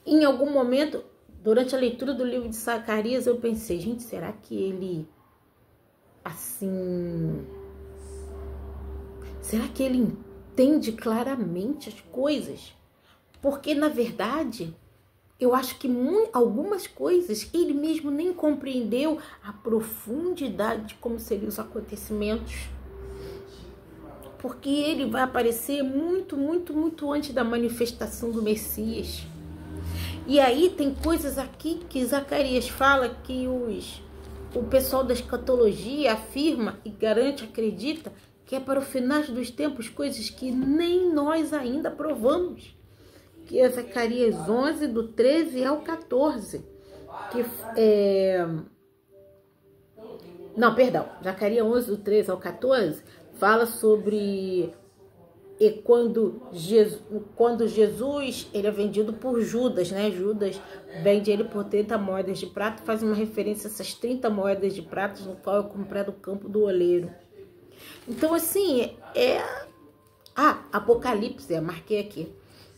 Em algum momento, durante a leitura do livro de Zacarias, eu pensei, gente, será que ele, assim, será que ele entende claramente as coisas? Porque, na verdade, eu acho que algumas coisas ele mesmo nem compreendeu a profundidade de como seriam os acontecimentos. Porque ele vai aparecer muito, muito, muito antes da manifestação do Messias. E aí tem coisas aqui que Zacarias fala que o pessoal da escatologia afirma e garante, acredita, que é para o final dos tempos, coisas que nem nós ainda provamos. Que é Zacarias 11, do 13 ao 14. Zacarias 11, do 13 ao 14, fala sobre quando Jesus ele é vendido por Judas, né? Judas vende ele por 30 moedas de prata, faz uma referência a essas 30 moedas de prata, no qual é comprado o campo do oleiro. Então, assim, Apocalipse, marquei aqui.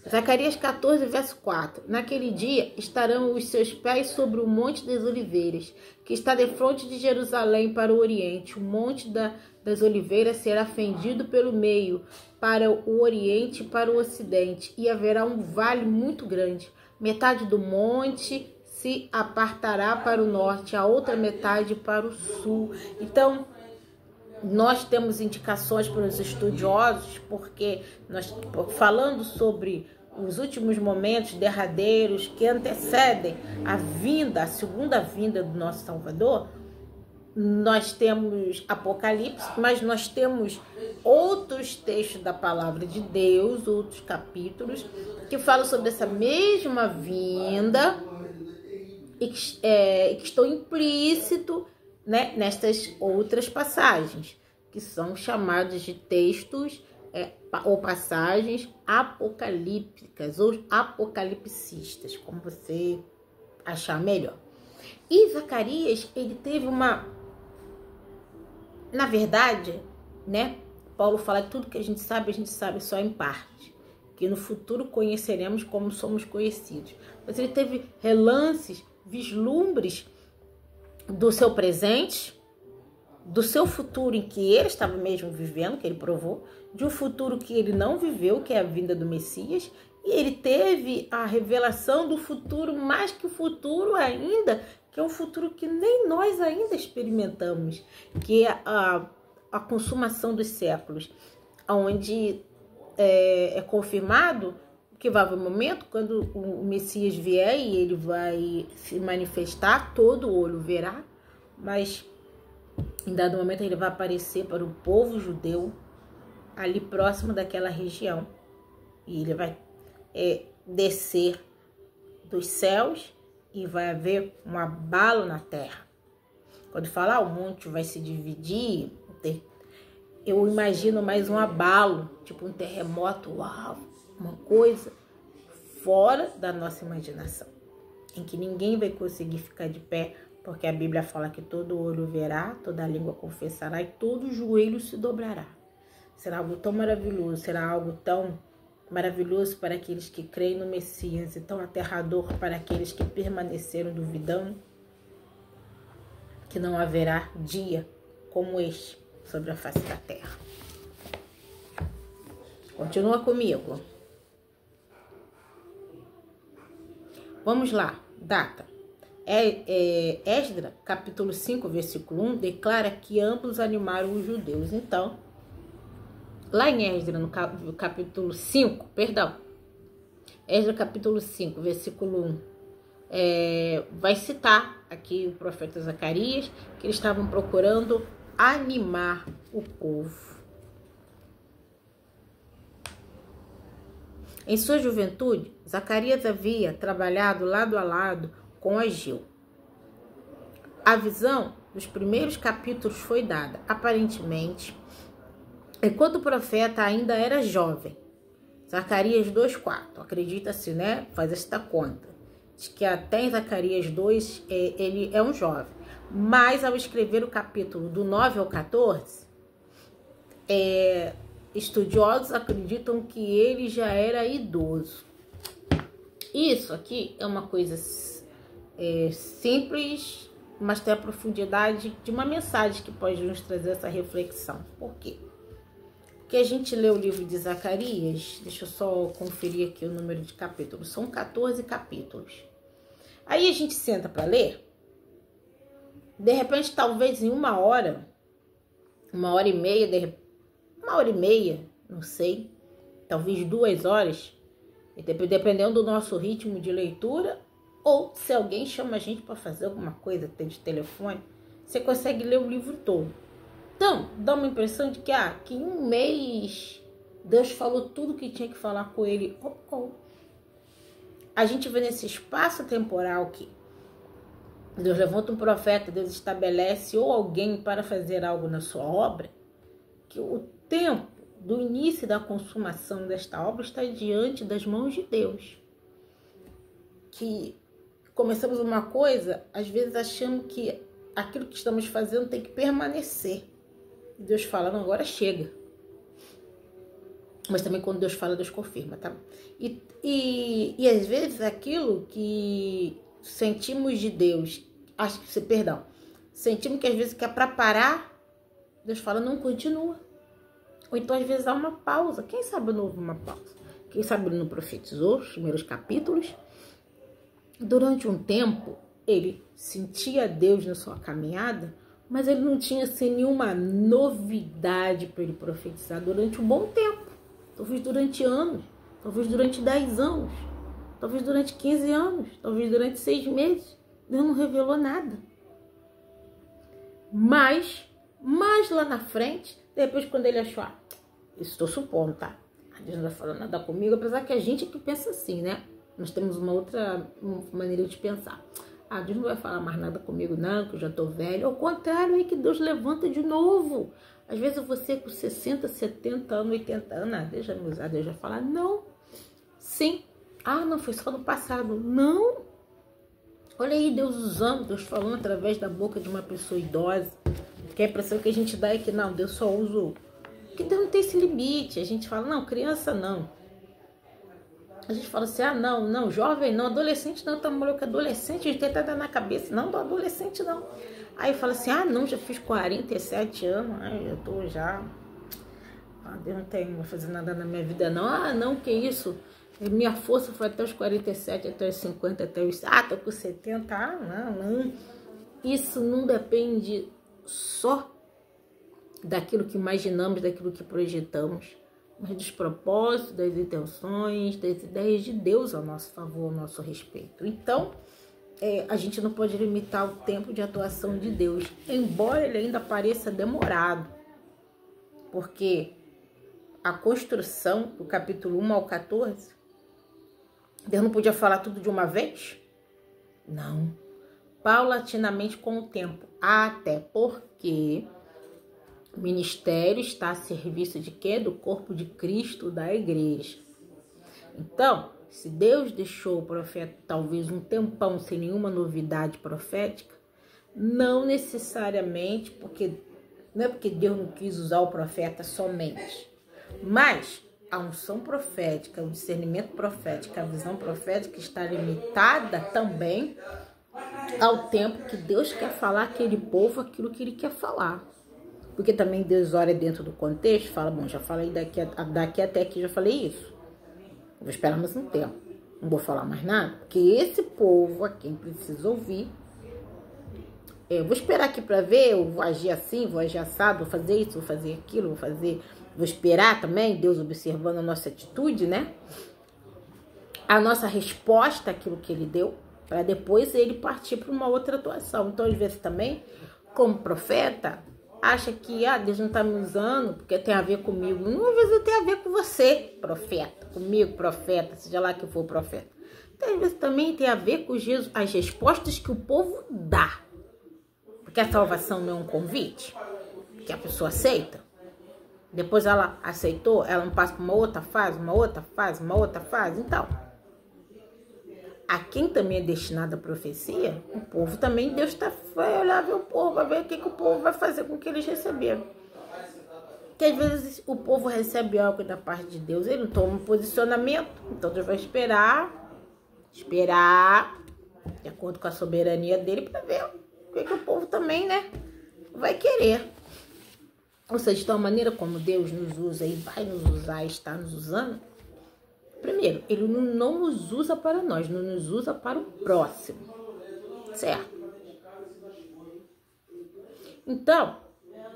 Zacarias 14, verso 4. Naquele dia estarão os seus pés sobre o Monte das Oliveiras, que está defronte de Jerusalém para o Oriente. O Monte das Oliveiras será fendido pelo meio, para o Oriente e para o Ocidente, e haverá um vale muito grande. Metade do monte se apartará para o norte, a outra metade para o sul. Então, nós temos indicações para os estudiosos, porque nós falando sobre os últimos momentos derradeiros que antecedem a segunda vinda do nosso Salvador, nós temos Apocalipse, mas nós temos outros textos da palavra de Deus, outros capítulos, que falam sobre essa mesma vinda e que estão implícitos, né, nestas outras passagens, que são chamados de textos ou passagens apocalípticas ou apocalipsistas, como você achar melhor. E Zacarias, ele teve na verdade, né, Paulo fala que tudo que a gente sabe só em parte, que no futuro conheceremos como somos conhecidos. Mas ele teve relances, vislumbres do seu presente, do seu futuro em que ele estava mesmo vivendo, que ele provou, de um futuro que ele não viveu, que é a vinda do Messias, e ele teve a revelação do futuro, mais que o futuro ainda, que é um futuro que nem nós ainda experimentamos, que é a consumação dos séculos, onde é confirmado que vai haver um momento quando o Messias vier e ele vai se manifestar, todo olho verá, mas em dado momento ele vai aparecer para o povo judeu ali próximo daquela região e ele vai descer dos céus e vai haver um abalo na terra. Quando falar o monte vai se dividir, eu imagino mais um abalo, tipo um terremoto, uau, uma coisa fora da nossa imaginação, em que ninguém vai conseguir ficar de pé, porque a Bíblia fala que todo olho verá, toda língua confessará e todo joelho se dobrará. Será algo tão maravilhoso, será algo tão maravilhoso para aqueles que creem no Messias e tão aterrador para aqueles que permaneceram duvidando, que não haverá dia como este sobre a face da terra. Continua comigo. Vamos lá, data. Esdras, capítulo 5, versículo 1, declara que ambos animaram os judeus. Então, lá em Esdras, no capítulo 5, Esdras capítulo 5, versículo 1, vai citar aqui o profeta Zacarias, que eles estavam procurando animar o povo. Em sua juventude, Zacarias havia trabalhado lado a lado com Ageu. A visão dos primeiros capítulos foi dada, aparentemente, enquanto o profeta ainda era jovem. Zacarias 2,4, acredita-se, né? Faz esta conta. Diz que até em Zacarias 2 ele é um jovem. Mas ao escrever o capítulo do 9 ao 14, estudiosos acreditam que ele já era idoso. Isso aqui é uma coisa simples, mas tem a profundidade de uma mensagem que pode nos trazer essa reflexão. Por quê? Porque a gente lê o livro de Zacarias, deixa eu só conferir aqui o número de capítulos, são 14 capítulos. Aí a gente senta para ler, de repente, talvez em uma hora e meia, não sei, talvez 2 horas, dependendo do nosso ritmo de leitura, ou se alguém chama a gente para fazer alguma coisa, tem de telefone, você consegue ler o livro todo. Então, dá uma impressão de que em um mês Deus falou tudo que tinha que falar com ele. A gente vê nesse espaço temporal que Deus levanta um profeta, Deus estabelece ou alguém para fazer algo na sua obra, que o tempo do início da consumação desta obra está diante das mãos de Deus. Que começamos uma coisa, às vezes achamos que aquilo que estamos fazendo tem que permanecer. Deus fala, não, agora chega. Mas também quando Deus fala, Deus confirma, tá? E às vezes aquilo que sentimos de Deus, sentimos que às vezes que é para parar, Deus fala, não, continua. Ou então às vezes há uma pausa. Quem sabe não houve uma pausa? Quem sabe ele não profetizou os primeiros capítulos? Durante um tempo, ele sentia Deus na sua caminhada, mas ele não tinha assim, nenhuma novidade para ele profetizar durante um bom tempo. Talvez durante anos, talvez durante 10 anos, talvez durante 15 anos, talvez durante 6 meses. Deus não revelou nada. Mas lá na frente, depois quando ele achou, isso estou supondo, tá? Deus não vai falar nada comigo, apesar que a gente que pensa assim, né? Nós temos uma outra maneira de pensar. Deus não vai falar mais nada comigo não, que eu já tô velho. Ao contrário, é que Deus levanta de novo. Às vezes você com 60, 70 anos, 80 anos, Deus já me usar, Deus já falar, não. Sim. Não, foi só no passado. Não. Olha aí, Deus usando, Deus falando através da boca de uma pessoa idosa. Que a impressão que a gente dá é que não, Deus só usa. Que Deus não tem esse limite. A gente fala, não, criança não. A gente fala assim, não, jovem não, adolescente não, tá maluco, adolescente, a gente tem que dar na cabeça, não, do adolescente não. Aí fala assim, não, já fiz 47 anos, eu tô já, Deus não tem que fazer nada na minha vida não, não, que isso, minha força foi até os 47, até os 50, até os, tô com 70, não. Isso não depende só daquilo que imaginamos, daquilo que projetamos, mas dos propósitos, das intenções, das ideias de Deus ao nosso favor, ao nosso respeito. Então, a gente não pode limitar o tempo de atuação de Deus, embora ele ainda pareça demorado, porque a construção do capítulo 1 ao 14, Deus não podia falar tudo de uma vez? Não. Paulatinamente com o tempo, até porque o ministério está a serviço de quê? Do corpo de Cristo, da igreja. Então, se Deus deixou o profeta talvez um tempão sem nenhuma novidade profética, não necessariamente não é porque Deus não quis usar o profeta somente, mas a unção profética, o discernimento profético, a visão profética está limitada também ao tempo que Deus quer falar àquele povo aquilo que ele quer falar. Porque também Deus olha dentro do contexto, fala, bom, já falei daqui até aqui, já falei isso. Vou esperar mais um tempo. Não vou falar mais nada, porque esse povo a quem precisa ouvir, eu vou esperar aqui para ver, eu vou agir assim, vou agir assado, vou fazer isso, vou fazer aquilo, vou esperar também, Deus observando a nossa atitude, né? A nossa resposta àquilo que ele deu, para depois ele partir para uma outra atuação. Então, às vezes também, como profeta, acha que Deus não está me usando porque tem a ver comigo. Não, às vezes tem a ver com você, profeta. Comigo, profeta, seja lá que for profeta. Então, às vezes também tem a ver com Jesus, as respostas que o povo dá. Porque a salvação não é um convite que a pessoa aceita. Depois ela aceitou, ela não passa para uma outra fase, uma outra fase, uma outra fase. Então, a quem também é destinada a profecia, o povo também, Deus vai olhar ver o povo, vai ver o que o povo vai fazer com o que eles receberam. Porque às vezes o povo recebe algo da parte de Deus, ele não toma um posicionamento, então Deus vai esperar Esperar, de acordo com a soberania dele, para ver o que o povo também, né, vai querer. Ou seja, de uma maneira como Deus nos usa e vai nos usar e está nos usando, primeiro, ele não nos usa para nós, não nos usa para o próximo, certo? Então,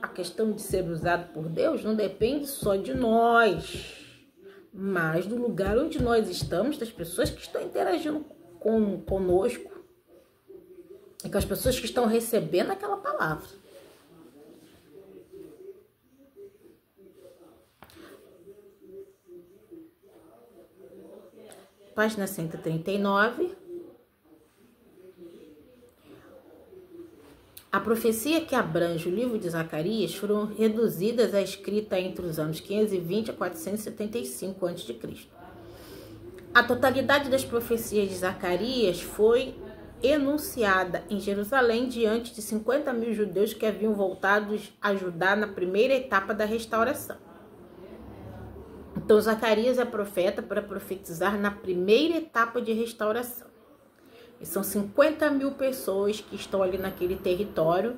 a questão de ser usado por Deus não depende só de nós, mas do lugar onde nós estamos, das pessoas que estão interagindo conosco e com as pessoas que estão recebendo aquela palavra. Página 139. A profecia que abrange o livro de Zacarias foram reduzidas à escrita entre os anos 520 a 475 a.C. A totalidade das profecias de Zacarias foi enunciada em Jerusalém diante de 50.000 judeus que haviam voltado a ajudar na primeira etapa da restauração. Então, Zacarias é profeta para profetizar na primeira etapa de restauração. E são 50.000 pessoas que estão ali naquele território.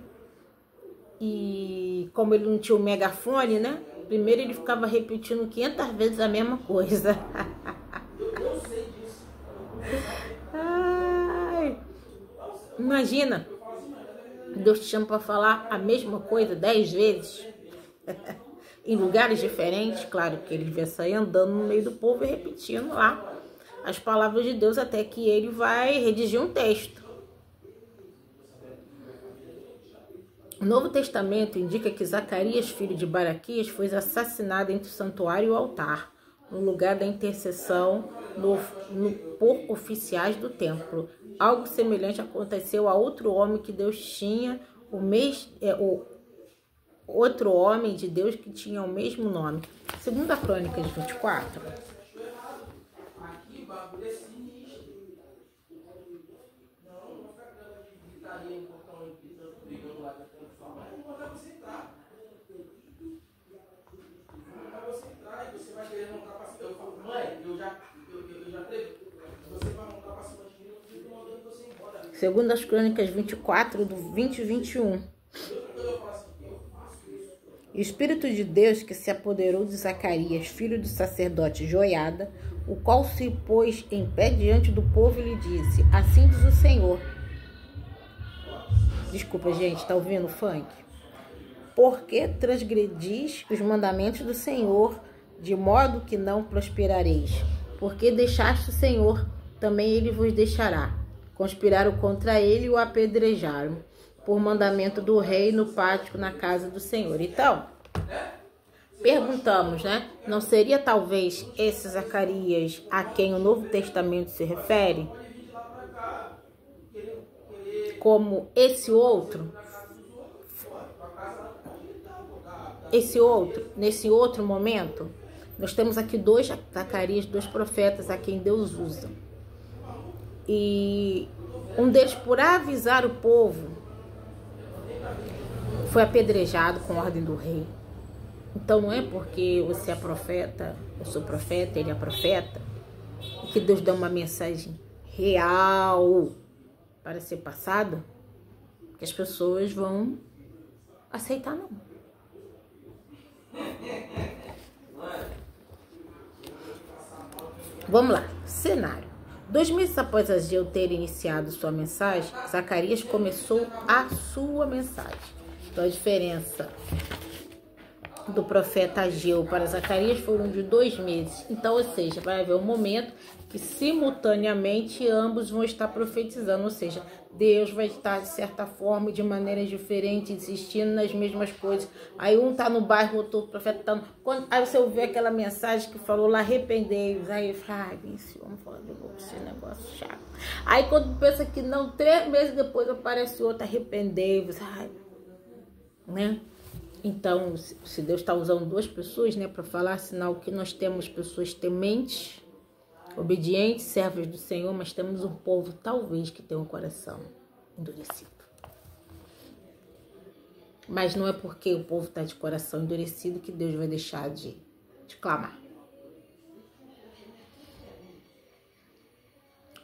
E como ele não tinha o megafone, né? Primeiro ele ficava repetindo 500 vezes a mesma coisa. Ai, imagina, Deus te chama para falar a mesma coisa 10 vezes. Em lugares diferentes, claro que ele devia sair andando no meio do povo e repetindo lá as palavras de Deus até que ele vai redigir um texto. O Novo Testamento indica que Zacarias, filho de Baraquias, foi assassinado entre o santuário e o altar, no lugar da intercessão por oficiais do templo. Algo semelhante aconteceu a outro homem que Deus tinha outro homem de Deus que tinha o mesmo nome. Segundo a Crônicas 24. Segundo as Crônicas 24, do 20 e 21. O Espírito de Deus que se apoderou de Zacarias, filho do sacerdote Joiada, o qual se pôs em pé diante do povo e lhe disse: assim diz o Senhor. Desculpa, gente, tá ouvindo o funk? Porque transgredis os mandamentos do Senhor, de modo que não prosperareis. Porque deixaste o Senhor, também ele vos deixará. Conspiraram contra ele e o apedrejaram, por mandamento do rei no pátio na casa do Senhor. Então, perguntamos, né? Não seria talvez esse Zacarias a quem o Novo Testamento se refere? Como esse outro? Nesse outro momento? Nós temos aqui dois Zacarias, dois profetas a quem Deus usa. E um deles, por avisar o povo, foi apedrejado com ordem do rei. Então não é porque você é profeta, eu sou profeta, ele é profeta, que Deus dá uma mensagem real para ser passada, que as pessoas vão aceitar, não. Vamos lá, cenário. 2 meses após Ageu ter iniciado sua mensagem, Zacarias começou a sua mensagem. Então a diferença do profeta Ageu para Zacarias foram de 2 meses. Então, ou seja, vai haver um momento que simultaneamente ambos vão estar profetizando, ou seja, Deus vai estar de certa forma, de maneira diferente, insistindo nas mesmas coisas. Aí um tá no bairro, outro profeta tá no... Aí você ouviu aquela mensagem que falou lá, arrependei-vos. Aí eu falei, ai, esse homem falando de novo esse negócio chato. Aí quando pensa que não, 3 meses depois aparece outro, arrependei-vos. Ai, né? Então, se Deus está usando 2 pessoas, né, para falar, sinal que nós temos pessoas tementes, obedientes, servos do Senhor, mas temos um povo, talvez, que tem um coração endurecido. Mas não é porque o povo está de coração endurecido que Deus vai deixar de clamar.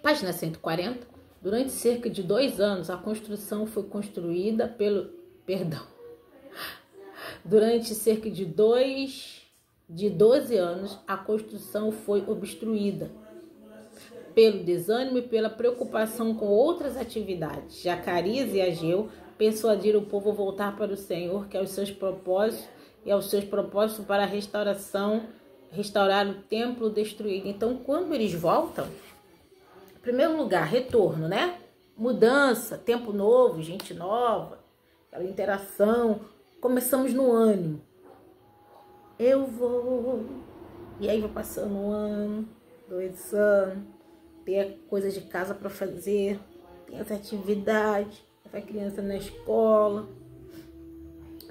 Página 140. Durante cerca de 2 anos, a construção foi construída pelo... Perdão. Durante cerca de 12 anos, a construção foi obstruída pelo desânimo e pela preocupação com outras atividades. Zacarias e Ageu persuadiram o povo a voltar para o Senhor, que aos seus propósitos para a restaurar o templo destruído. Então, quando eles voltam, em primeiro lugar, retorno, né? Mudança, tempo novo, gente nova, aquela interação. Começamos no ânimo. Eu vou. E aí vai passando 1 ano, 2 anos, tem coisas de casa para fazer, tem as atividades, vai criança na escola,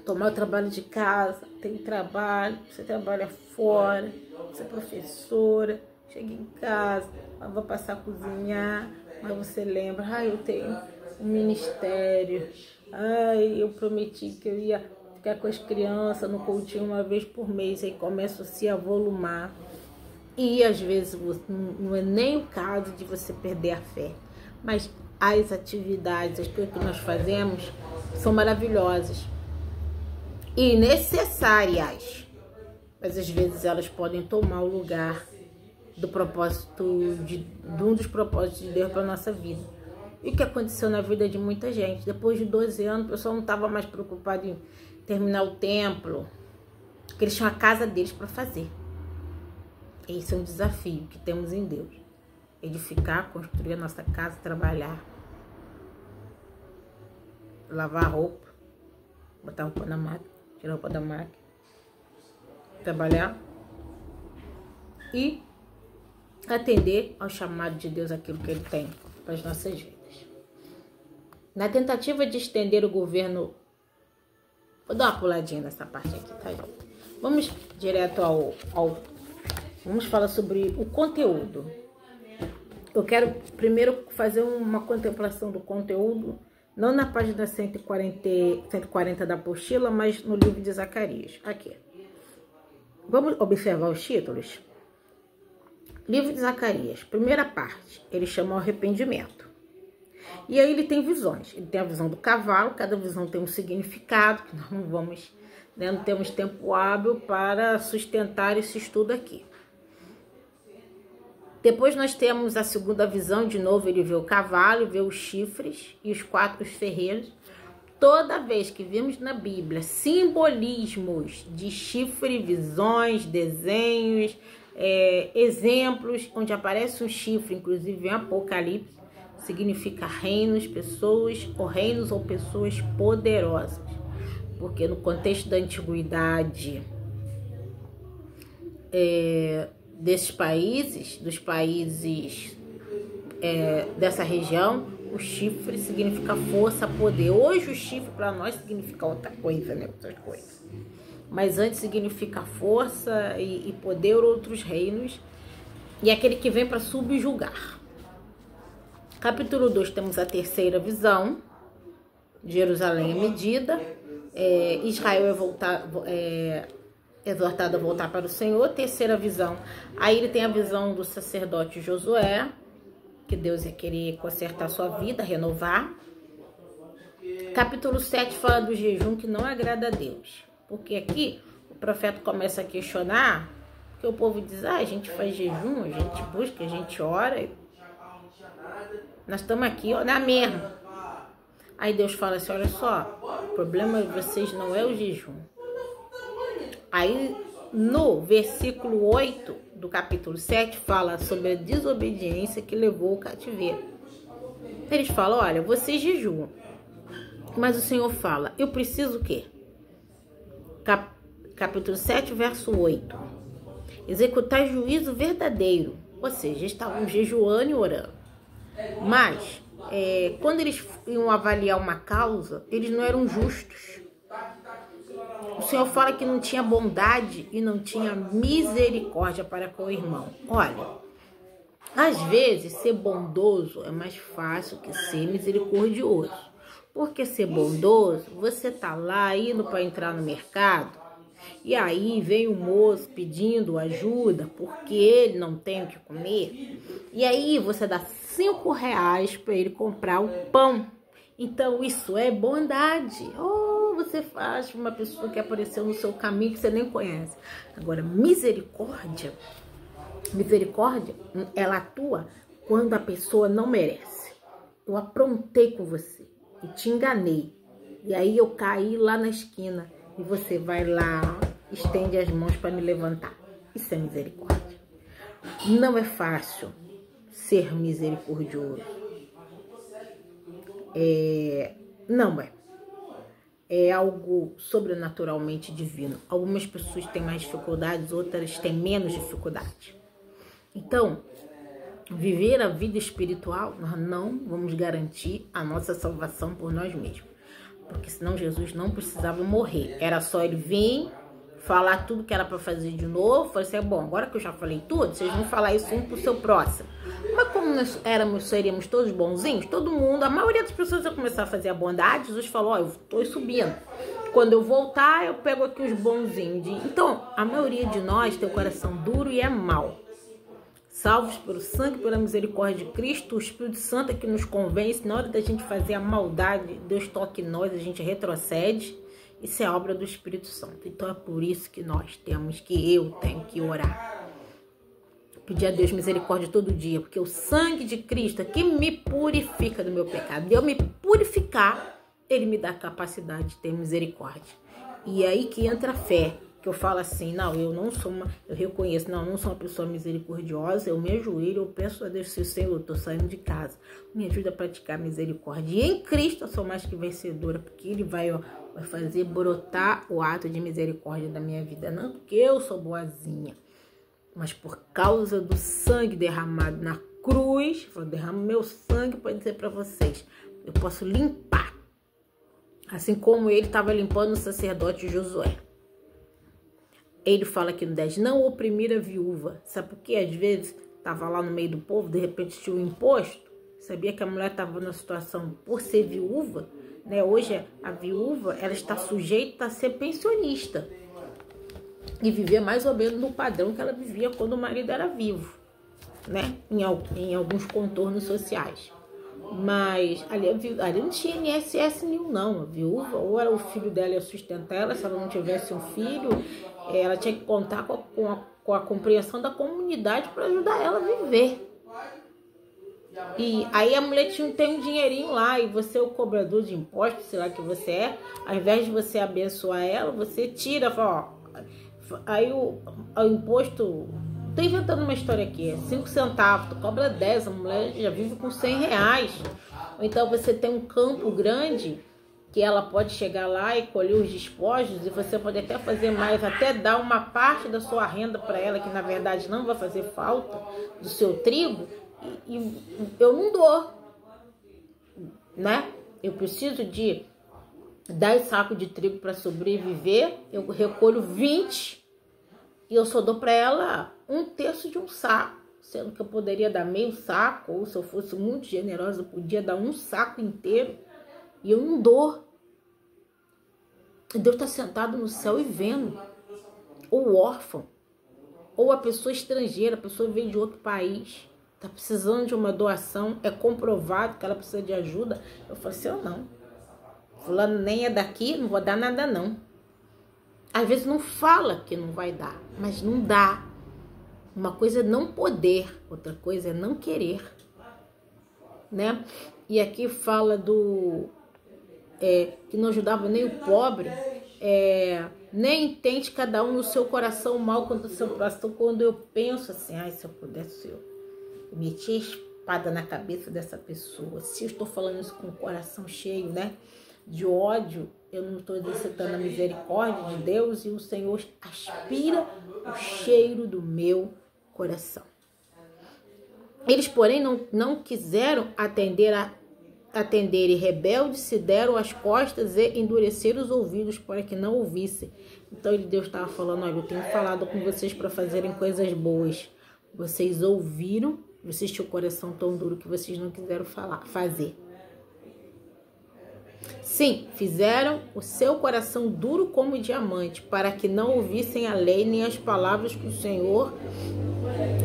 tomar o trabalho de casa, tem trabalho, você trabalha fora, você é professora, chega em casa, vai passar a cozinhar, mas você lembra, eu tenho um ministério, eu prometi que eu ia ficar com as crianças no cultinho 1 vez por mês, aí começa a se avolumar. E às vezes não é nem o caso de você perder a fé, mas as atividades, as coisas que nós fazemos são maravilhosas e necessárias, mas às vezes elas podem tomar o lugar do propósito de um dos propósitos de Deus para a nossa vida. E o que aconteceu na vida de muita gente? Depois de 12 anos, o pessoal não estava mais preocupado em terminar o templo, porque eles tinham a casa deles para fazer. Esse é um desafio que temos em Deus. Edificar, construir a nossa casa, trabalhar, lavar a roupa, botar a roupa na máquina, tirar a roupa da máquina, trabalhar e atender ao chamado de Deus, aquilo que Ele tem para as nossas vidas. Na tentativa de estender o governo... Vou dar uma puladinha nessa parte aqui, tá, gente? Vamos direto Vamos falar sobre o conteúdo. Eu quero primeiro fazer uma contemplação do conteúdo, não na página 140 da apostila, mas no livro de Zacarias. Aqui. Vamos observar os títulos? Livro de Zacarias, primeira parte, ele chama o arrependimento. E aí ele tem visões. Ele tem a visão do cavalo, cada visão tem um significado, que nós não vamos, né, não temos tempo hábil para sustentar esse estudo aqui. Depois nós temos a segunda visão, de novo ele vê o cavalo, vê os chifres e os 4 ferreiros. Toda vez que vemos na Bíblia simbolismos de chifre, visões, desenhos, exemplos, onde aparece um chifre, inclusive em Apocalipse, significa reinos, pessoas, ou reinos ou pessoas poderosas. Porque no contexto da antiguidade, desses países, dessa região, o chifre significa força, poder. Hoje o chifre para nós significa outra coisa, né? Outras coisas. Mas antes significa força e poder, outros reinos. E aquele que vem para subjugar. Capítulo 2 temos a terceira visão. Jerusalém é medida. Israel exortado a voltar para o Senhor. Terceira visão. Aí ele tem a visão do sacerdote Josué, que Deus ia querer consertar sua vida, renovar. Capítulo 7 fala do jejum que não agrada a Deus. Porque aqui o profeta começa a questionar, porque o povo diz, a gente faz jejum, a gente busca, a gente ora. Nós estamos aqui, na mesma. Aí Deus fala assim, olha só, o problema de vocês não é o jejum. Aí no versículo 8 do capítulo 7 fala sobre a desobediência que levou ao cativeiro. Eles falam, olha, vocês jejuam, mas o Senhor fala, eu preciso o quê? Capítulo 7, verso 8. Executar juízo verdadeiro. Ou seja, estavam jejuando e orando. Mas, quando eles iam avaliar uma causa, eles não eram justos. O Senhor fala que não tinha bondade e não tinha misericórdia para com o irmão. Olha, às vezes ser bondoso é mais fácil que ser misericordioso. Porque ser bondoso, você tá lá indo para entrar no mercado e aí vem o moço pedindo ajuda porque ele não tem o que comer. E aí você dá R$ 5 para ele comprar o pão. Então, isso é bondade. Oh, você faz para uma pessoa que apareceu no seu caminho que você nem conhece. Agora, misericórdia, ela atua quando a pessoa não merece. Eu aprontei com você e te enganei. E aí eu caí lá na esquina e você vai lá, estende as mãos para me levantar. Isso é misericórdia. Não é fácil ser misericordioso. Não é. É algo sobrenaturalmente divino. Algumas pessoas têm mais dificuldades, outras têm menos dificuldade. Então, viver a vida espiritual, nós não vamos garantir a nossa salvação por nós mesmos. Porque senão Jesus não precisava morrer. Era só ele vir, falar tudo que era para fazer de novo. Falei assim, bom, agora que eu já falei tudo, vocês vão falar isso um pro seu próximo. Mas como nós seríamos todos bonzinhos, todo mundo, a maioria das pessoas ia começar a fazer a bondade. Jesus falou, ó, eu estou subindo. Quando eu voltar, eu pego aqui os bonzinhos. Então, a maioria de nós tem o coração duro e é mau. Salvos pelo sangue, pela misericórdia de Cristo, o Espírito Santo é que nos convence. Na hora da gente fazer a maldade, Deus toca em nós, a gente retrocede. Isso é obra do Espírito Santo. Então é por isso que eu tenho que orar. Pedir a Deus misericórdia todo dia, porque o sangue de Cristo é que me purifica do meu pecado. De eu me purificar, ele me dá a capacidade de ter misericórdia. E é aí que entra a fé. Que eu falo assim, não, eu reconheço, não sou uma pessoa misericordiosa, eu me ajoelho, eu peço a Deus, Senhor, eu estou saindo de casa, me ajuda a praticar misericórdia. E em Cristo eu sou mais que vencedora, porque Ele vai fazer brotar o ato de misericórdia da minha vida. Não porque eu sou boazinha, mas por causa do sangue derramado na cruz, eu derramo meu sangue para dizer para vocês, eu posso limpar, assim como Ele estava limpando o sacerdote Josué. Ele fala aqui no 10, não oprimir a viúva. Sabe por quê? Às vezes, estava lá no meio do povo, de repente tinha um imposto. Sabia que a mulher estava numa situação por ser viúva, né? Hoje, a viúva, ela está sujeita a ser pensionista. E viver mais ou menos no padrão que ela vivia quando o marido era vivo, né? Em alguns contornos sociais. Mas ali não tinha INSS nenhum, não. A viúva, ou era o filho dela ia sustentar ela, se ela não tivesse um filho, ela tinha que contar com a compreensão da comunidade para ajudar ela a viver. E aí a mulher tem um dinheirinho lá, e você é o cobrador de impostos, sei lá que você é, ao invés de você abençoar ela, você tira, fala, ó, aí o imposto... Tô inventando uma história aqui, 5 centavos, tu cobra 10, a mulher já vive com R$100. Ou então você tem um campo grande que ela pode chegar lá e colher os despojos, e você pode até fazer mais, até dar uma parte da sua renda para ela, que na verdade não vai fazer falta, do seu trigo, e eu não dou, né? Eu preciso de 10 sacos de trigo para sobreviver, eu recolho 20 e eu só dou para ela 1/3 de um saco, sendo que eu poderia dar meio saco, ou se eu fosse muito generosa, eu podia dar um saco inteiro, e eu não dou. Deus está sentado no céu e vendo. Ou o órfão, ou a pessoa estrangeira, a pessoa veio de outro país, está precisando de uma doação, é comprovado que ela precisa de ajuda. Eu falo assim, eu não. Fulano nem é daqui, não vou dar nada não. Às vezes não fala que não vai dar, mas não dá. Uma coisa é não poder, outra coisa é não querer, né? E aqui fala que não ajudava nem o pobre, nem tente cada um no seu coração mal contra o seu próximo. Quando eu penso assim, ai, se eu pudesse, eu metia a espada na cabeça dessa pessoa. Se eu estou falando isso com o coração cheio, né, de ódio, eu não estou exercitando a misericórdia de Deus, e o Senhor aspira o cheiro do meu coração. Eles, porém, não quiseram atender e rebeldes se deram as costas e endureceram os ouvidos para que não ouvissem. Então Deus estava falando, olha, eu tenho falado com vocês para fazerem coisas boas. Vocês ouviram, vocês tinham o coração tão duro que vocês não quiseram fazer. Sim, fizeram o seu coração duro como diamante, para que não ouvissem a lei nem as palavras que o Senhor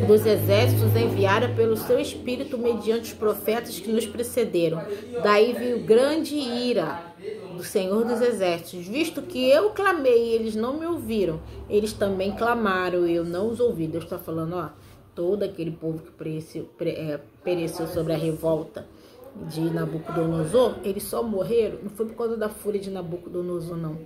dos exércitos enviara pelo seu espírito mediante os profetas que nos precederam. Daí veio grande ira do Senhor dos exércitos, visto que eu clamei e eles não me ouviram, eles também clamaram e eu não os ouvi. Deus está falando, ó, todo aquele povo que pereceu sobre a revolta de Nabucodonosor, eles só morreram, não foi por causa da fúria de Nabucodonosor, não.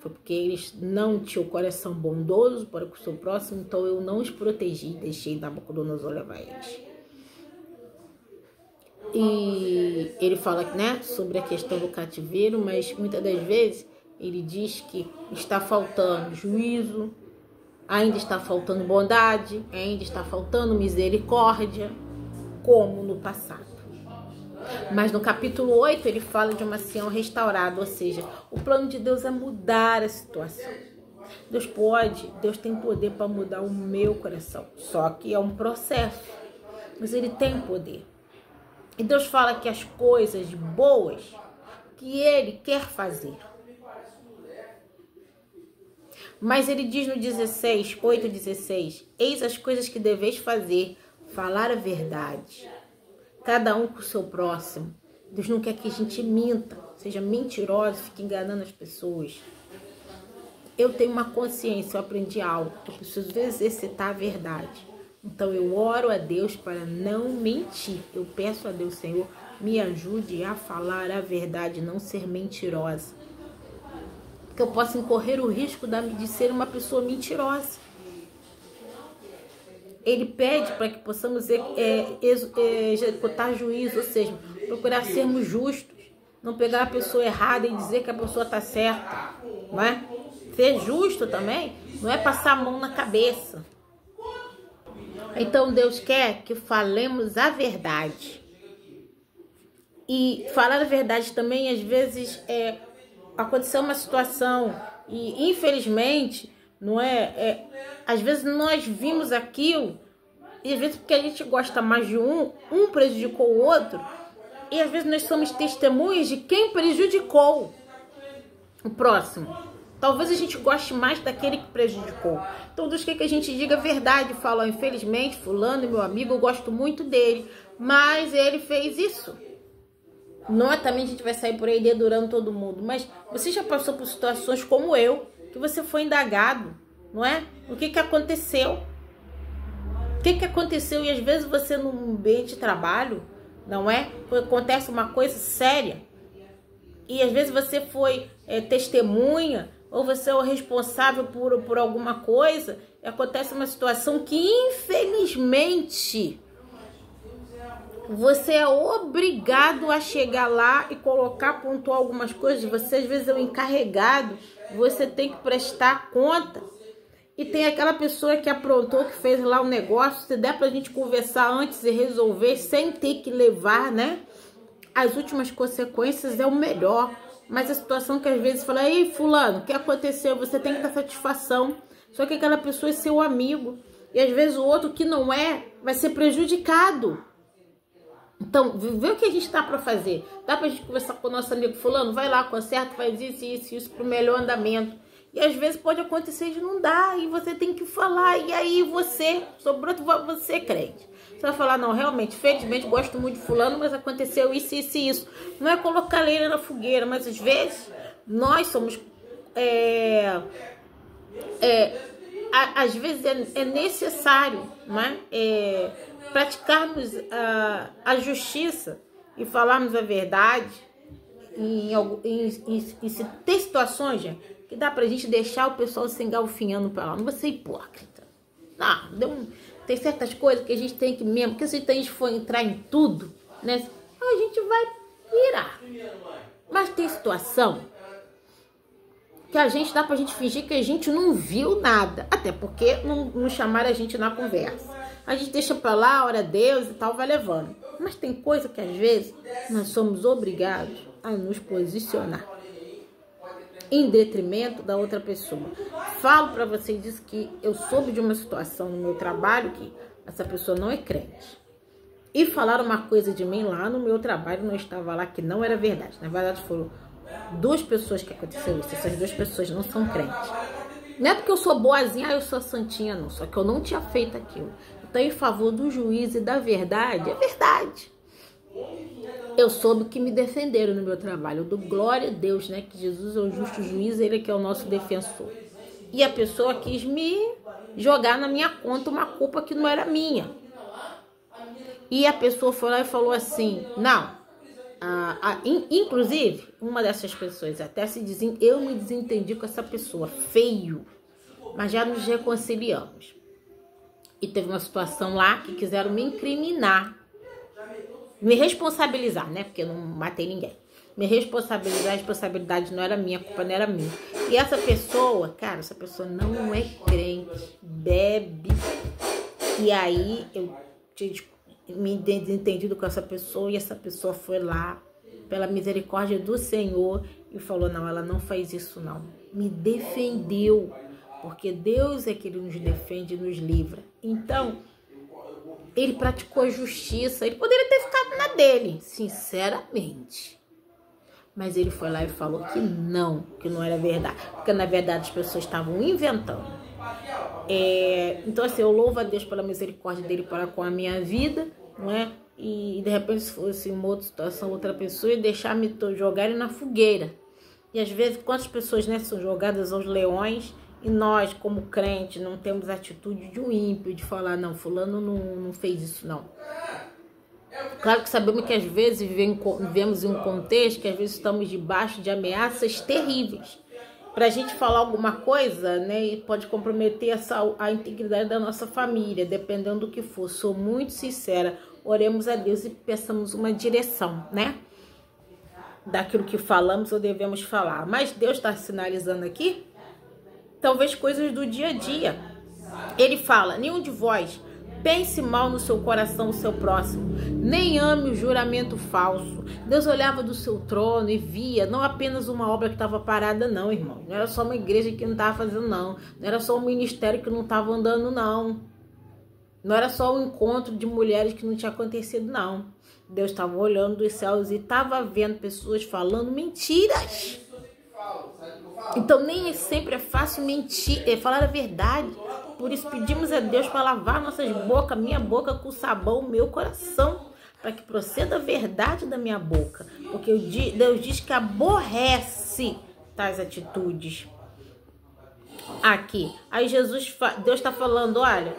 Foi porque eles não tinham o coração bondoso para com o seu próximo, então eu não os protegi, deixei Nabucodonosor levar eles. E ele fala, né, sobre a questão do cativeiro, mas muitas das vezes ele diz que está faltando juízo, ainda está faltando bondade, ainda está faltando misericórdia, como no passado. Mas no capítulo 8 ele fala de uma Sião restaurada, ou seja, o plano de Deus é mudar a situação. Deus tem poder para mudar o meu coração, só que é um processo, mas ele tem poder. E Deus fala que as coisas boas que ele quer fazer. Mas ele diz no 8:16, eis as coisas que deveis fazer, falar a verdade, cada um com o seu próximo. Deus não quer que a gente minta, seja mentiroso, fique enganando as pessoas. Eu tenho uma consciência, eu aprendi algo, eu preciso exercitar a verdade. Então eu oro a Deus para não mentir. Eu peço a Deus, Senhor, me ajude a falar a verdade, não ser mentirosa. Que eu possa incorrer o risco de ser uma pessoa mentirosa. Ele pede para que possamos executar juízo, ou seja, procurar sermos justos. Não pegar a pessoa errada e dizer que a pessoa está certa. Não é? Ser justo também não é passar a mão na cabeça. Então Deus quer que falemos a verdade. E falar a verdade também, às vezes, aconteceu uma situação e, infelizmente, às vezes nós vimos aquilo e, às vezes, porque a gente gosta mais de um prejudicou o outro, e, às vezes, nós somos testemunhas de quem prejudicou o próximo. Talvez a gente goste mais daquele que prejudicou. Então, Deus quer que a gente diga a verdade. Fala, infelizmente, fulano, meu amigo, eu gosto muito dele, mas ele fez isso. Não é também a gente vai sair por aí dedurando todo mundo, mas você já passou por situações como eu, que você foi indagado, não é? O que aconteceu? O que aconteceu? E às vezes você no ambiente de trabalho, não é? Acontece uma coisa séria, e às vezes você foi testemunha, ou você é o responsável por alguma coisa, e acontece uma situação que, infelizmente, você é obrigado a chegar lá e colocar, pontuar algumas coisas. Você, às vezes, é o encarregado, você tem que prestar conta. E tem aquela pessoa que aprontou, que fez lá um negócio, se der pra gente conversar antes e resolver, sem ter que levar, né? As últimas consequências é o melhor. Mas a situação que às vezes fala, ei, fulano, o que aconteceu? Você tem que dar satisfação. Só que aquela pessoa é seu amigo. E às vezes o outro que não é, vai ser prejudicado. Então, vê o que a gente dá para fazer. Dá pra gente conversar com o nosso amigo fulano, vai lá, conserta, faz isso para o melhor andamento. E às vezes pode acontecer de não dar, e você tem que falar, e aí sobrou você, crente. Você vai falar, não, realmente, felizmente, gosto muito de fulano, mas aconteceu isso, isso e isso. Não é colocar lenha na fogueira, mas às vezes nós somos... às vezes é necessário, né? Praticarmos a justiça e falarmos a verdade em ter situações, gente, que dá pra gente deixar o pessoal se engalfinhando pra lá. Não vou ser hipócrita. Não, tem certas coisas que a gente tem que mesmo, porque se a gente for entrar em tudo, né, a gente vai virar. Mas tem situação que a gente dá pra gente fingir que a gente não viu nada. Até porque não chamaram a gente na conversa. A gente deixa pra lá, ora a Deus e tal, vai levando. Mas tem coisa que às vezes nós somos obrigados a nos posicionar em detrimento da outra pessoa. Falo pra vocês disso, que eu soube de uma situação no meu trabalho que essa pessoa não é crente. E falaram uma coisa de mim lá no meu trabalho, não estava lá, que não era verdade. Na verdade, foram 2 pessoas que aconteceu isso. Essas 2 pessoas não são crentes. Não é porque eu sou boazinha, eu sou santinha, não. Só que eu não tinha feito aquilo. Então, em favor do juízo e da verdade, é verdade. Eu soube que me defenderam no meu trabalho. Eu dou glória a Deus, né? Que Jesus é o justo juiz, ele que é o nosso defensor. E a pessoa quis me jogar na minha conta uma culpa que não era minha. E a pessoa foi lá e falou assim, não. Inclusive, uma dessas pessoas até se dizem, eu me desentendi com essa pessoa, feio. Mas já nos reconciliamos. E teve uma situação lá que quiseram me incriminar. Me responsabilizar, né? Porque eu não matei ninguém. Me responsabilizar, a responsabilidade não era minha, a culpa não era minha. E essa pessoa, cara, essa pessoa não é crente, bebe. E aí eu tinha me desentendido com essa pessoa e essa pessoa foi lá, pela misericórdia do Senhor, e falou, não, ela não faz isso não. Me defendeu, porque Deus é que Ele nos defende e nos livra. Então, ele praticou a justiça. Ele poderia ter ficado na dele, sinceramente. Mas ele foi lá e falou que não era verdade. Porque na verdade as pessoas estavam inventando. Então assim, eu louvo a Deus pela misericórdia dele para com a minha vida, não é? E de repente se fosse uma outra situação, outra pessoa, e deixar me jogar ele na fogueira. E às vezes quantas pessoas, né, são jogadas aos leões. E nós, como crente, não temos a atitude de um ímpio, de falar, não, fulano não fez isso, não. Claro que sabemos que às vezes vivemos em um contexto que às vezes estamos debaixo de ameaças terríveis. Para a gente falar alguma coisa, né, pode comprometer a integridade da nossa família, dependendo do que for. Sou muito sincera, oremos a Deus e peçamos uma direção, né? Daquilo que falamos ou devemos falar. Mas Deus está sinalizando aqui, talvez coisas do dia a dia. Ele fala, nenhum de vós pense mal no seu coração o seu próximo, nem ame o juramento falso. Deus olhava do seu trono e via não apenas uma obra que estava parada, não, irmão. Não era só uma igreja que não estava fazendo, não. Não era só um ministério que não estava andando, não. Não era só um encontro de mulheres que não tinha acontecido, não. Deus estava olhando dos céus e estava vendo pessoas falando mentiras. Então nem sempre é fácil mentir, falar a verdade. Por isso pedimos a Deus para lavar nossas bocas, minha boca com sabão, meu coração, para que proceda a verdade da minha boca. Porque Deus diz que aborrece tais atitudes. Aqui, aí Deus está falando, olha,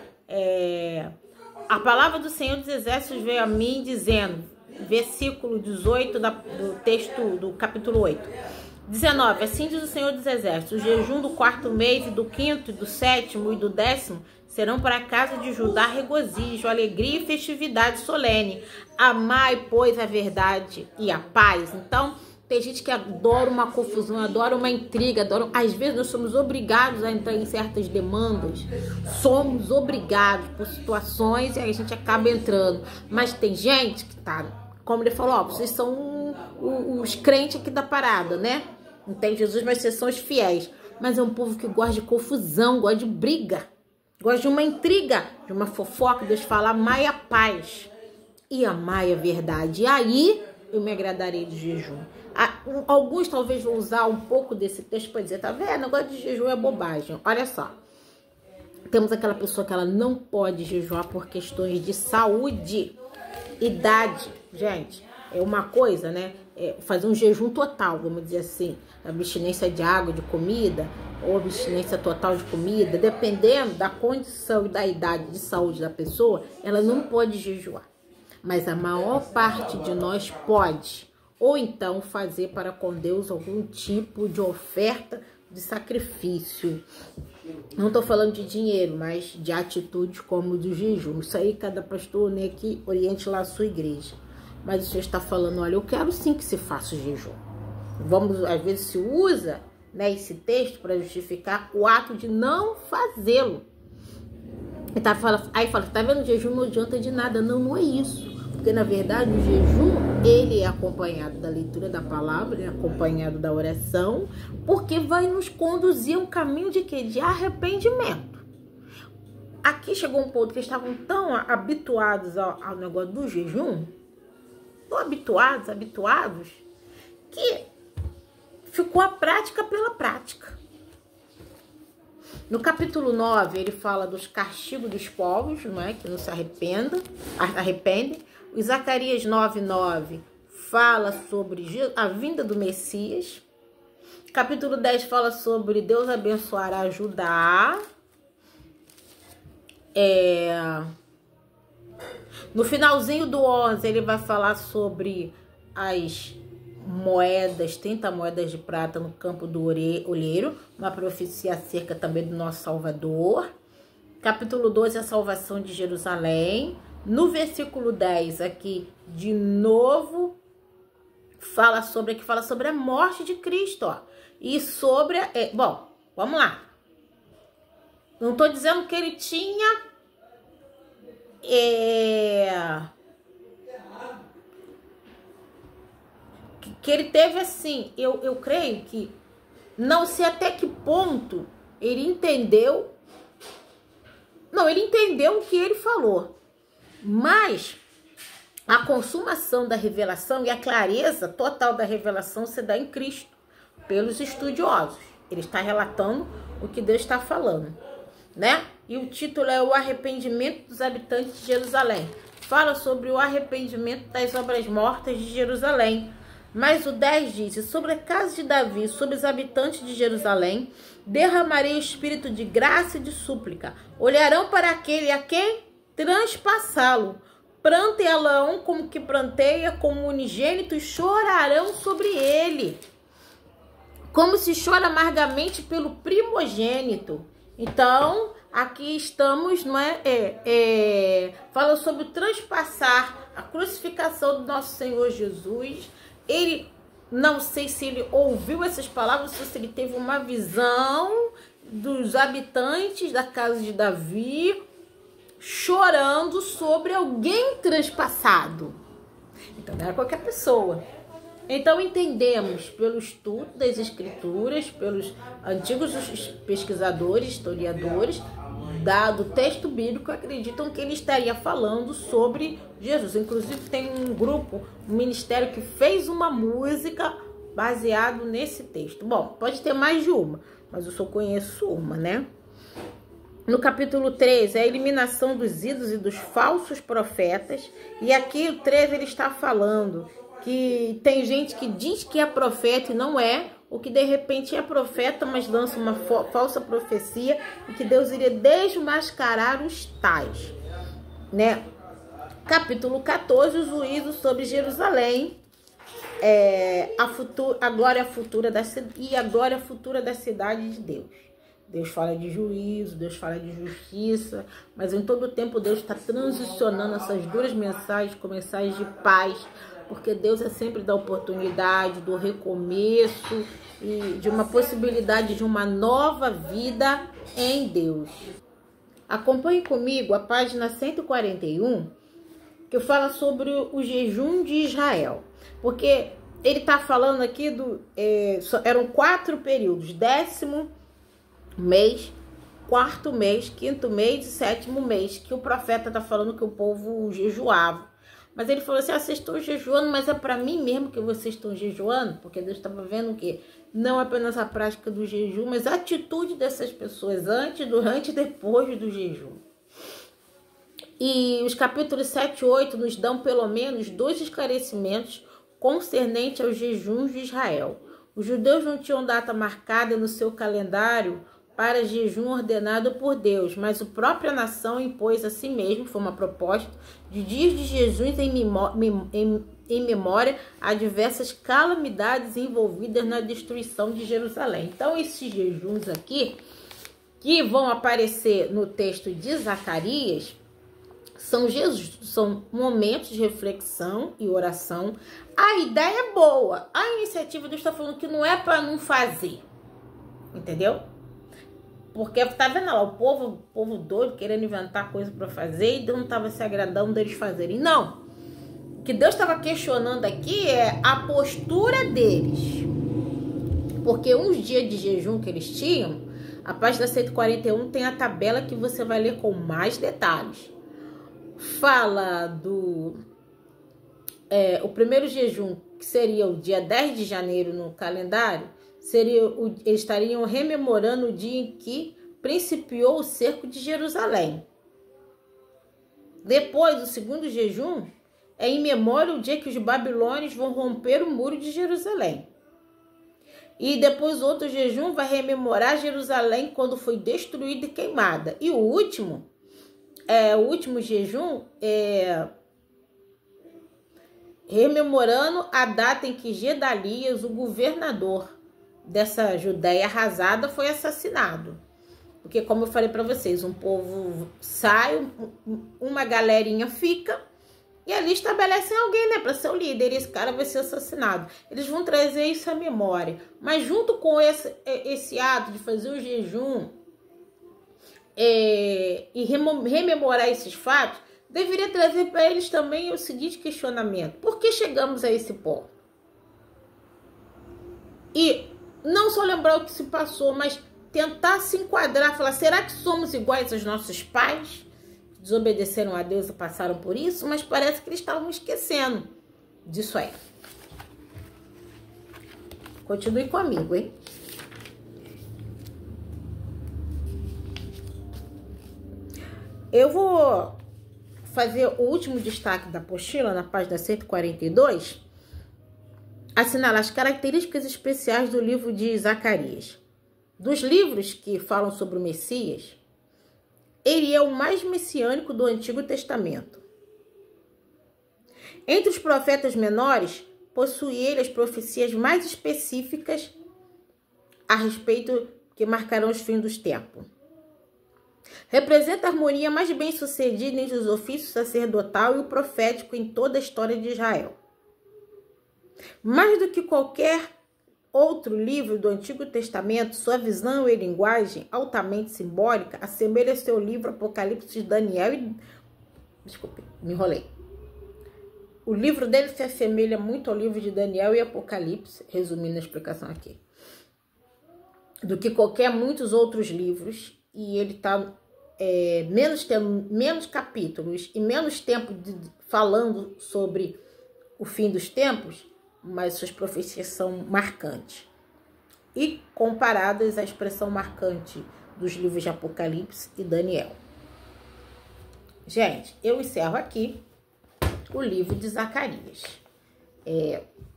a palavra do Senhor dos Exércitos veio a mim dizendo, versículo 18 do texto do capítulo 8. 19, assim diz o Senhor dos Exércitos, o jejum do 4º mês, e do 5º, e do 7º, e do 10º, serão para a casa de Judá regozijo, alegria e festividade solene. Amai, pois, a verdade e a paz. Então, tem gente que adora uma confusão, adora uma intriga, às vezes nós somos obrigados a entrar em certas demandas, somos obrigados por situações e aí a gente acaba entrando. Mas tem gente que tá, como ele falou, ó, vocês são os crentes aqui da parada, né? Não tem Jesus, mas vocês são os fiéis. Mas é um povo que gosta de confusão, gosta de briga, gosta de uma intriga, de uma fofoca. Deus fala, amai a paz e amai a verdade. E aí eu me agradarei do jejum. Alguns talvez vão usar um pouco desse texto para dizer, tá vendo? O negócio de jejum é bobagem. Olha só. Temos aquela pessoa que ela não pode jejuar por questões de saúde, idade. Gente, é uma coisa, né? Fazer um jejum total, vamos dizer assim, abstinência de água, de comida, ou abstinência total de comida, dependendo da condição e da idade de saúde da pessoa, ela não pode jejuar. Mas a maior parte de nós pode, ou então fazer para com Deus algum tipo de oferta de sacrifício. Não estou falando de dinheiro, mas de atitudes como o do jejum. Isso aí cada pastor, né, que oriente lá a sua igreja. Mas o Senhor está falando, olha, eu quero sim que se faça o jejum. Às vezes se usa, né, esse texto para justificar o ato de não fazê-lo. Aí fala, tá vendo, o jejum não adianta de nada. Não, não é isso. Porque na verdade o jejum, ele é acompanhado da leitura da palavra, é acompanhado da oração, porque vai nos conduzir a um caminho de quê? De arrependimento. aqui chegou um ponto que eles estavam tão habituados ao negócio do jejum, tão habituados, que ficou a prática pela prática. No capítulo 9, ele fala dos castigos dos povos, não é? Que não se arrependem. O Zacarias 9:9 fala sobre a vinda do Messias. Capítulo 10 fala sobre Deus abençoará Judá. No finalzinho do 11, ele vai falar sobre as moedas, 30 moedas de prata no campo do olheiro, uma profecia acerca também do nosso Salvador. Capítulo 12, a salvação de Jerusalém. No versículo 10, aqui, de novo, fala sobre a morte de Cristo, ó. E sobre... bom, vamos lá. Não estou dizendo que ele tinha... que ele teve assim, eu creio que não sei até que ponto ele entendeu. Não, ele entendeu o que ele falou, mas a consumação da revelação e a clareza total da revelação se dá em Cristo, pelos estudiosos. Ele está relatando o que Deus está falando, né? E o título é O Arrependimento dos Habitantes de Jerusalém. Fala sobre o arrependimento das obras mortas de Jerusalém. Mas o 10 diz: sobre a casa de Davi, sobre os habitantes de Jerusalém, derramarei o espírito de graça e de súplica. Olharão para aquele a quem transpassá-lo. Pranteá-lo como que pranteia, como unigênito, e chorarão sobre ele, como se chora amargamente pelo primogênito. Então, aqui estamos, não é? Fala sobre transpassar a crucificação do nosso Senhor Jesus. Ele, não sei se ele ouviu essas palavras, se ele teve uma visão dos habitantes da casa de Davi chorando sobre alguém transpassado. Então não era qualquer pessoa. Então entendemos pelo estudo das escrituras, pelos antigos pesquisadores, historiadores, do texto bíblico, acreditam que ele estaria falando sobre Jesus. Inclusive tem um grupo, um ministério que fez uma música baseado nesse texto. Bom, pode ter mais de uma, mas eu só conheço uma, né? No capítulo 13, a eliminação dos ídolos e dos falsos profetas. E aqui o 13 ele está falando que tem gente que diz que é profeta e não é, ou que de repente é profeta, mas lança uma falsa profecia, e que Deus iria desmascarar os tais, né? Capítulo 14, o juízo sobre Jerusalém, a glória futura da cidade de Deus. Deus fala de juízo, Deus fala de justiça, mas em todo o tempo Deus está transicionando essas duras mensagens com mensagens de paz, porque Deus é sempre da oportunidade, do recomeço e de uma possibilidade de uma nova vida em Deus. Acompanhe comigo a página 141, que fala sobre o jejum de Israel. Porque ele está falando aqui eram 4 períodos: 10º mês, 4º mês, 5º mês e 7º mês, que o profeta está falando que o povo jejuava. Mas ele falou assim: vocês estão jejuando, mas é para mim mesmo que vocês estão jejuando? Porque Deus estava vendo o quê? Não apenas a prática do jejum, mas a atitude dessas pessoas antes, durante e depois do jejum. E os capítulos 7 e 8 nos dão pelo menos 2 esclarecimentos concernentes aos jejuns de Israel. Os judeus não tinham data marcada no seu calendário para jejum ordenado por Deus, mas a própria nação impôs a si mesmo, foi uma proposta, de dias de jejuns em memória a diversas calamidades envolvidas na destruição de Jerusalém. Então esses jejuns aqui, que vão aparecer no texto de Zacarias, são momentos de reflexão e oração. A ideia é boa, a iniciativa Deus está falando que não é para não fazer, entendeu? Porque tá vendo lá, o povo doido, querendo inventar coisa para fazer, e Deus não estava se agradando deles fazerem. Não. O que Deus estava questionando aqui é a postura deles. Porque uns dias de jejum que eles tinham, A página 141 tem a tabela que você vai ler com mais detalhes. Fala do o primeiro jejum, que seria o dia 10 de janeiro no calendário, eles estariam rememorando o dia em que principiou o cerco de Jerusalém. Depois, o segundo jejum é em memória o dia que os babilônios vão romper o muro de Jerusalém. E depois outro jejum vai rememorar Jerusalém quando foi destruída e queimada. E o último jejum é rememorando a data em que Gedalias, o governador dessa Judéia arrasada, foi assassinado. Porque, como eu falei para vocês, um povo sai, uma galerinha fica, e ali estabelecem alguém, né, para ser o líder, e esse cara vai ser assassinado. Eles vão trazer isso à memória. Mas junto com esse ato de fazer o jejum e rememorar esses fatos, deveria trazer para eles também o seguinte questionamento: por que chegamos a esse ponto? E não só lembrar o que se passou, mas tentar se enquadrar, falar, será que somos iguais aos nossos pais? Desobedeceram a Deus e passaram por isso, mas parece que eles estavam esquecendo disso aí. Continue comigo, hein? Eu vou fazer o último destaque da apostila, na página 142, assinalar as características especiais do livro de Zacarias. Dos livros que falam sobre o Messias, ele é o mais messiânico do Antigo Testamento. Entre os profetas menores, possui ele as profecias mais específicas a respeito que marcarão os fins dos tempos. Representa a harmonia mais bem sucedida entre os ofícios sacerdotal e o profético em toda a história de Israel. Mais do que qualquer outro livro do Antigo Testamento, sua visão e linguagem altamente simbólica assemelha seu livro Apocalipse de Daniel e... Desculpe, me enrolei. O livro dele se assemelha muito ao livro de Daniel e Apocalipse, resumindo a explicação aqui, do que muitos outros livros, e ele está menos capítulos e menos tempo falando sobre o fim dos tempos, mas suas profecias são marcantes. E comparadas à expressão marcante dos livros de Apocalipse e Daniel. Gente, eu encerro aqui o livro de Zacarias.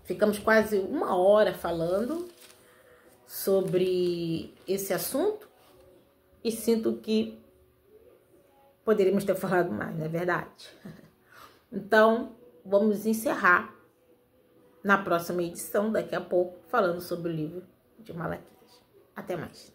Ficamos quase 1 hora falando sobre esse assunto e sinto que poderíamos ter falado mais, não é verdade? Então, vamos encerrar na próxima edição, daqui a pouco, falando sobre o livro de Malaquias. Até mais.